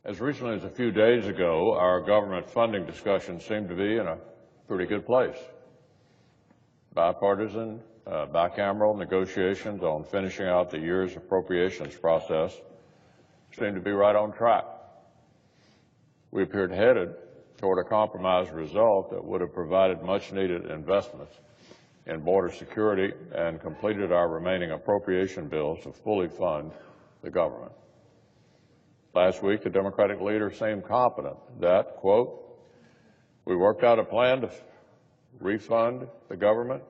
As recently as a few days ago, our government funding discussions seem to be in a pretty good place. Bipartisan, bicameral negotiations on finishing out the year's appropriations process seem to be right on track. We appeared headed toward a compromise result that would have provided much-needed investments in border security and completed our remaining appropriation bills to fully fund the government. Last week, the Democratic leader seemed confident that, quote, we worked out a plan to refund the government,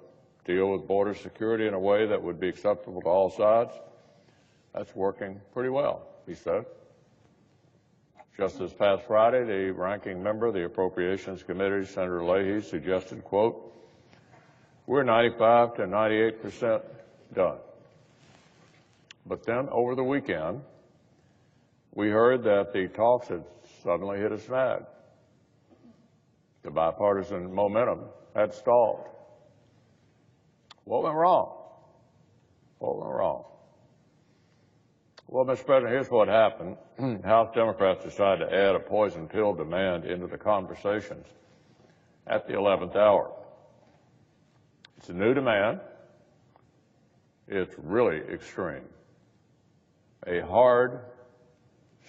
deal with border security in a way that would be acceptable to all sides. That's working pretty well, he said. Just this past Friday, the ranking member of the Appropriations Committee, Senator Leahy, suggested, quote, we're 95 to 98% done. But then over the weekend, we heard that the talks had suddenly hit a snag. The bipartisan momentum had stalled. What went wrong? What went wrong? Well, Mr. President, here's what happened. House Democrats decided to add a poison pill demand into the conversations at the 11th hour. It's a new demand. It's really extreme. A hard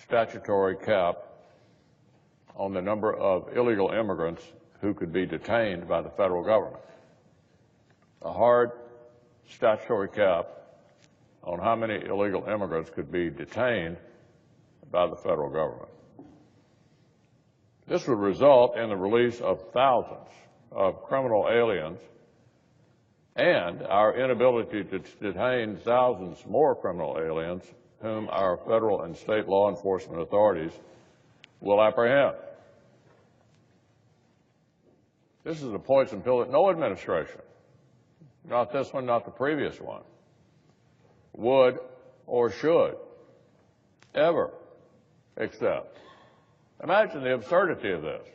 statutory cap on the number of illegal immigrants who could be detained by the federal government. A hard statutory cap on how many illegal immigrants could be detained by the federal government. This would result in the release of thousands of criminal aliens and our inability to detain thousands more criminal aliens whom our federal and state law enforcement authorities will apprehend. This is a poison pill that no administration, not this one, not the previous one, would or should ever accept. Imagine the absurdity of this.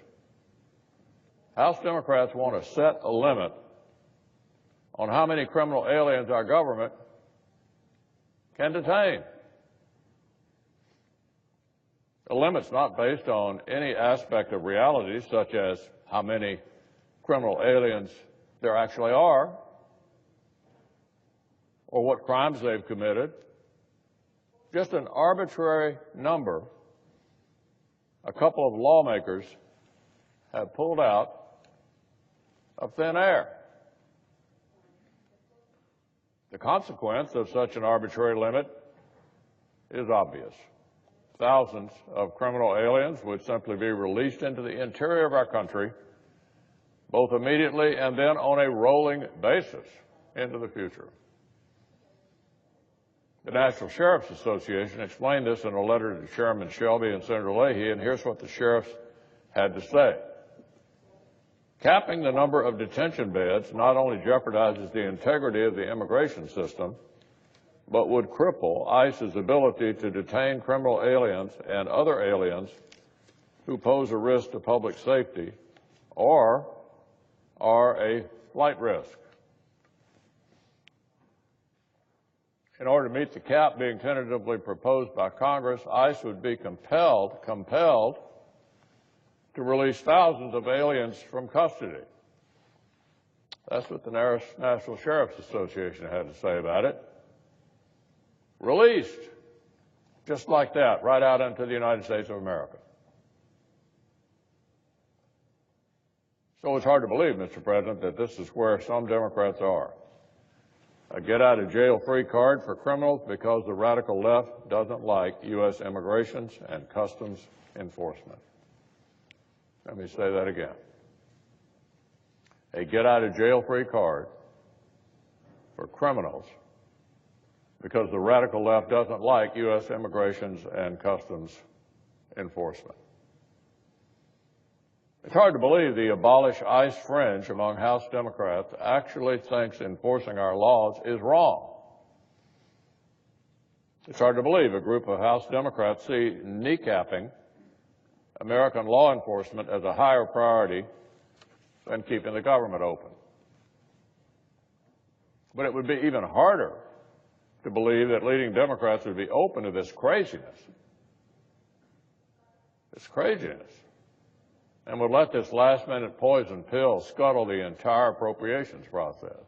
House Democrats want to set a limit on how many criminal aliens our government can detain. The limit's not based on any aspect of reality, such as how many criminal aliens there actually are, or what crimes they've committed. Just an arbitrary number a couple of lawmakers have pulled out of thin air. The consequence of such an arbitrary limit is obvious. Thousands of criminal aliens would simply be released into the interior of our country, both immediately and then on a rolling basis into the future. The National Sheriff's Association explained this in a letter to Chairman Shelby and Senator Leahy, and here's what the sheriffs had to say. Capping the number of detention beds not only jeopardizes the integrity of the immigration system, but would cripple ICE's ability to detain criminal aliens and other aliens who pose a risk to public safety or are a flight risk. In order to meet the cap being tentatively proposed by Congress, ICE would be compelled to release thousands of aliens from custody. That's what the National Sheriff's Association had to say about it. Released, just like that, right out into the United States of America. So it's hard to believe, Mr. President, that this is where some Democrats are. A get-out-of-jail-free card for criminals because the radical left doesn't like U.S. immigrations and customs enforcement. Let me say that again. A get-out-of-jail-free card for criminals because the radical left doesn't like U.S. immigrations and customs enforcement. It's hard to believe the abolish ICE fringe among House Democrats actually thinks enforcing our laws is wrong. It's hard to believe a group of House Democrats see kneecapping American law enforcement as a higher priority than keeping the government open. But it would be even harder to believe that leading Democrats would be open to this craziness It's craziness. And would let this last-minute poison pill scuttle the entire appropriations process.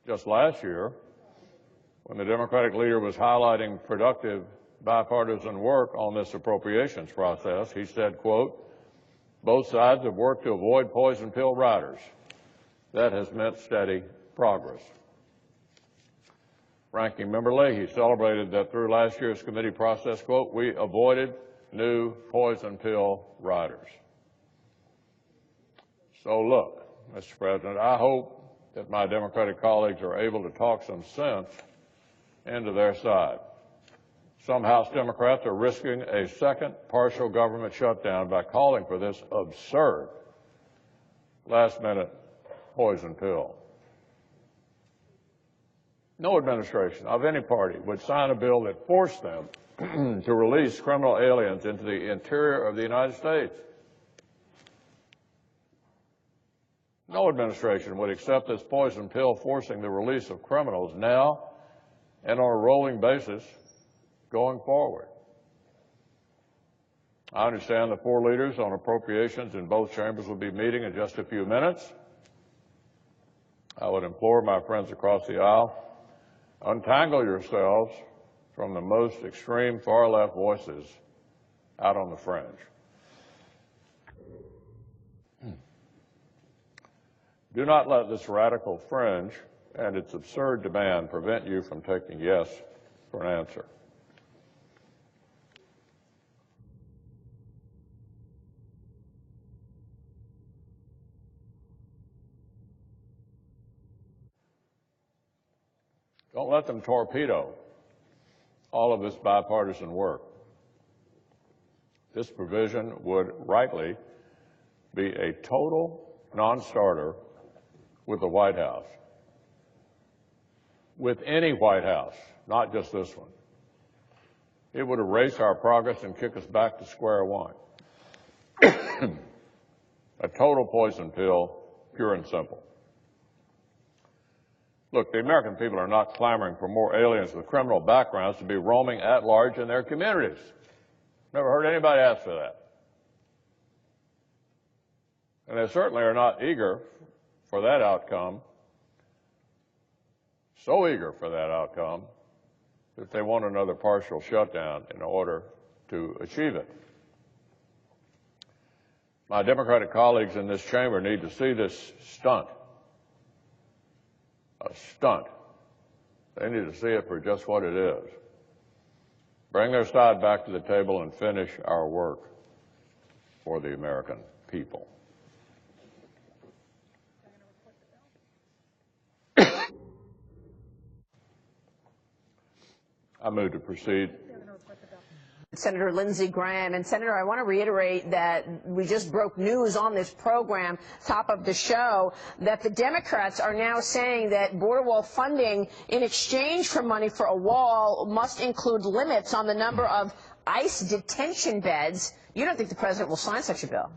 Just last year, when the Democratic leader was highlighting productive bipartisan work on this appropriations process, he said, quote, "Both sides have worked to avoid poison pill riders. That has meant steady progress." Ranking Member Leahy celebrated that through last year's committee process, quote, "We avoided new poison pill riders." So look, Mr. President, I hope that my Democratic colleagues are able to talk some sense into their side. Some House Democrats are risking a second partial government shutdown by calling for this absurd last-minute poison pill. No administration of any party would sign a bill that forced them to release criminal aliens into the interior of the United States. No administration would accept this poison pill forcing the release of criminals now and on a rolling basis going forward. I understand the four leaders on appropriations in both chambers will be meeting in just a few minutes. I would implore my friends across the aisle, untangle yourselves from the most extreme far-left voices out on the fringe. Do not let this radical fringe and its absurd demand prevent you from taking yes for an answer. Don't let them torpedo all of this bipartisan work. This provision would rightly be a total non-starter with the White House, with any White House, not just this one. It would erase our progress and kick us back to square one. A total poison pill, pure and simple. Look, the American people are not clamoring for more aliens with criminal backgrounds to be roaming at large in their communities. Never heard anybody ask for that. And they certainly are not eager for that outcome, so eager for that outcome that they want another partial shutdown in order to achieve it. My Democratic colleagues in this chamber need to see this stunt. A stunt. They need to see it for just what it is. Bring their side back to the table and finish our work for the American people. I move to proceed. Senator Lindsey Graham. And Senator, I want to reiterate that we just broke news on this program, top of the show, that the Democrats are now saying that border wall funding in exchange for money for a wall must include limits on the number of ICE detention beds. You don't think the president will sign such a bill?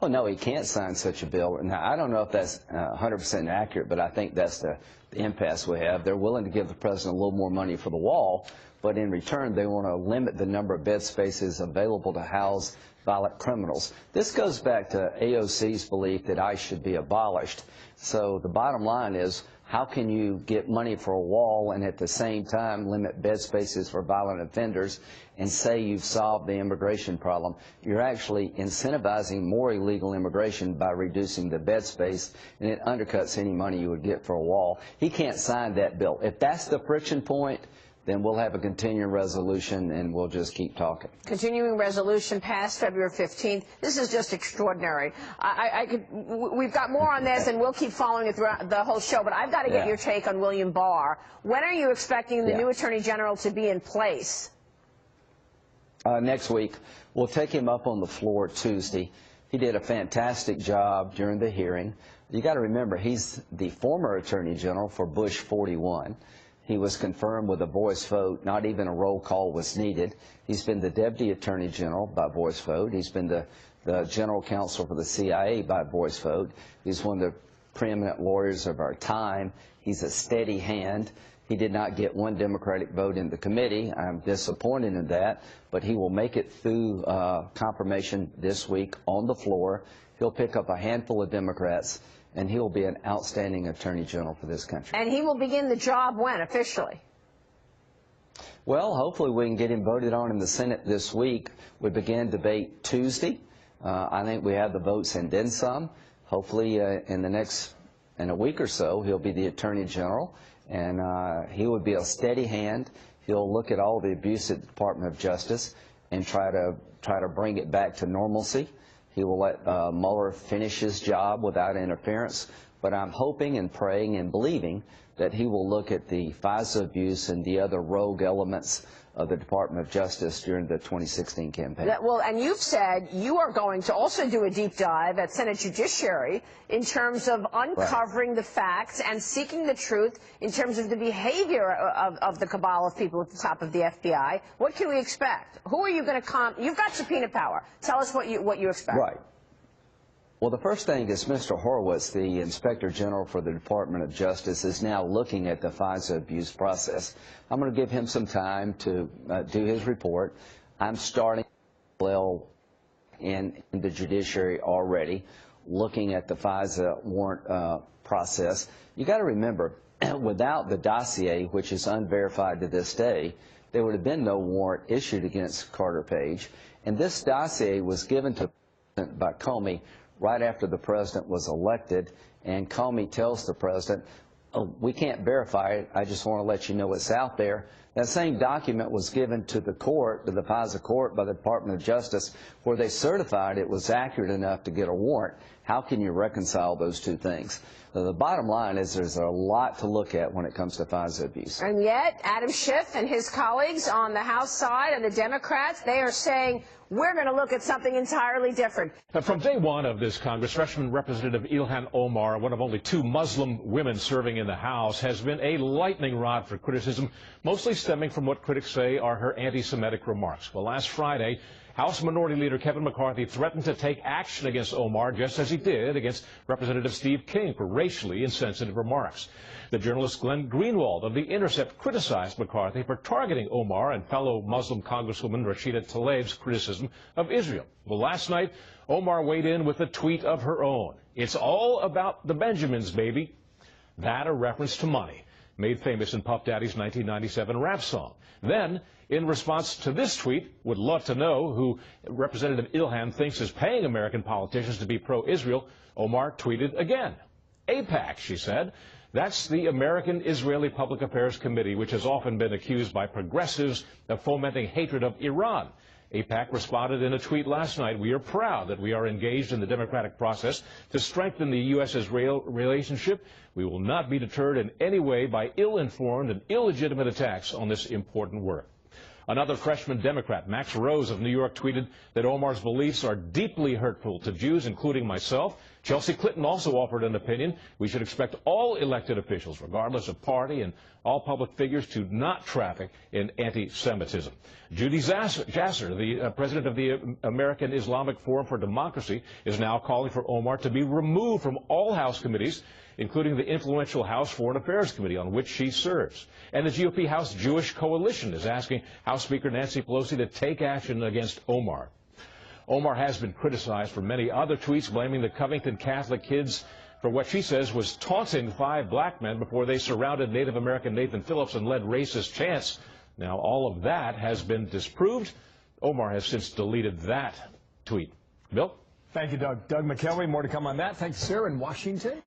Well, no, he can't sign such a bill. Now, I don't know if that's 100% accurate, but I think that's the impasse we have. They're willing to give the president a little more money for the wall, but in return, they want to limit the number of bed spaces available to house violent criminals. This goes back to AOC's belief that ICE should be abolished. So the bottom line is, how can you get money for a wall and at the same time limit bed spaces for violent offenders and say you've solved the immigration problem? You're actually incentivizing more illegal immigration by reducing the bed space, and it undercuts any money you would get for a wall. He can't sign that bill. If that's the friction point, then we'll have a continuing resolution and we'll just keep talking. Continuing resolution passed February 15th. This is just extraordinary. We've got more on this and we'll keep following it throughout the whole show, but I've got to get your take on William Barr. When are you expecting the new Attorney General to be in place? Next week. We'll take him up on the floor Tuesday. He did a fantastic job during the hearing. You got to remember, he's the former Attorney General for Bush 41. He was confirmed with a voice vote. Not even a roll call was needed. He's been the Deputy Attorney General by voice vote. He's been the General Counsel for the CIA by voice vote. He's one of the preeminent lawyers of our time. He's a steady hand. He did not get one Democratic vote in the committee. I'm disappointed in that, but he will make it through confirmation this week on the floor. He'll pick up a handful of Democrats, and he will be an outstanding Attorney General for this country. And he will begin the job when, officially? Well, hopefully we can get him voted on in the Senate this week. We begin debate Tuesday. I think we have the votes and then some. Hopefully in a week or so, he'll be the Attorney General, and he would be a steady hand. He'll look at all the abuse at the Department of Justice and try to bring it back to normalcy. He will let Mueller finish his job without interference, but I'm hoping and praying and believing that he will look at the FISA abuse and the other rogue elements of the Department of Justice during the 2016 campaign. Well, and you've said you are going to also do a deep dive at Senate Judiciary in terms of uncovering the facts and seeking the truth in terms of the behavior of the cabal of people at the top of the FBI. What can we expect? Who are you going to You've got subpoena power. Tell us what you expect. Right. Well, the first thing is Mr. Horowitz, the Inspector General for the Department of Justice, is now looking at the FISA abuse process. I'm going to give him some time to do his report. I'm starting in the judiciary already, looking at the FISA warrant process. You got to remember, without the dossier, which is unverified to this day, there would have been no warrant issued against Carter Page. And this dossier was given to by Comey right after the president was elected, and Comey tells the president, oh, we can't verify it, I just want to let you know it's out there. That same document was given to the court, to the FISA court, by the Department of Justice, where they certified it was accurate enough to get a warrant. How can you reconcile those two things? The bottom line is there's a lot to look at when it comes to FISA abuse. And yet, Adam Schiff and his colleagues on the House side and the Democrats, they are saying, we're going to look at something entirely different. From day one of this Congress, freshman Representative Ilhan Omar, one of only 2 Muslim women serving in the House, has been a lightning rod for criticism, mostly stemming from what critics say are her anti-Semitic remarks. Well, last Friday, House Minority Leader Kevin McCarthy threatened to take action against Omar, just as he did against Representative Steve King for racially insensitive remarks. The journalist Glenn Greenwald of The Intercept criticized McCarthy for targeting Omar and fellow Muslim Congresswoman Rashida Tlaib's criticism of Israel. Well, last night, Omar weighed in with a tweet of her own. It's all about the Benjamins, baby. That a reference to money, made famous in Puff Daddy's 1997 rap song. Then, in response to this tweet, would love to know who Representative Ilhan thinks is paying American politicians to be pro-Israel, Omar tweeted again. AIPAC, she said. That's the American Israeli Public Affairs Committee, which has often been accused by progressives of fomenting hatred of Iran. AIPAC responded in a tweet last night, we are proud that we are engaged in the democratic process to strengthen the U.S.-Israel relationship. We will not be deterred in any way by ill-informed and illegitimate attacks on this important work. Another freshman Democrat, Max Rose of New York, tweeted that Omar's beliefs are deeply hurtful to Jews, including myself. Chelsea Clinton also offered an opinion. We should expect all elected officials, regardless of party, and all public figures to not traffic in anti-Semitism. Judy Jasser, the president of the American Islamic Forum for Democracy, is now calling for Omar to be removed from all House committees, including the influential House Foreign Affairs Committee on which she serves. And the GOP House Jewish Coalition is asking House Speaker Nancy Pelosi to take action against Omar. Omar has been criticized for many other tweets, blaming the Covington Catholic kids for what she says was taunting 5 black men before they surrounded Native American Nathan Phillips and led racist chants. Now, all of that has been disproved. Omar has since deleted that tweet. Bill? Thank you, Doug. Doug McKelvey, more to come on that. Thanks, sir, in Washington.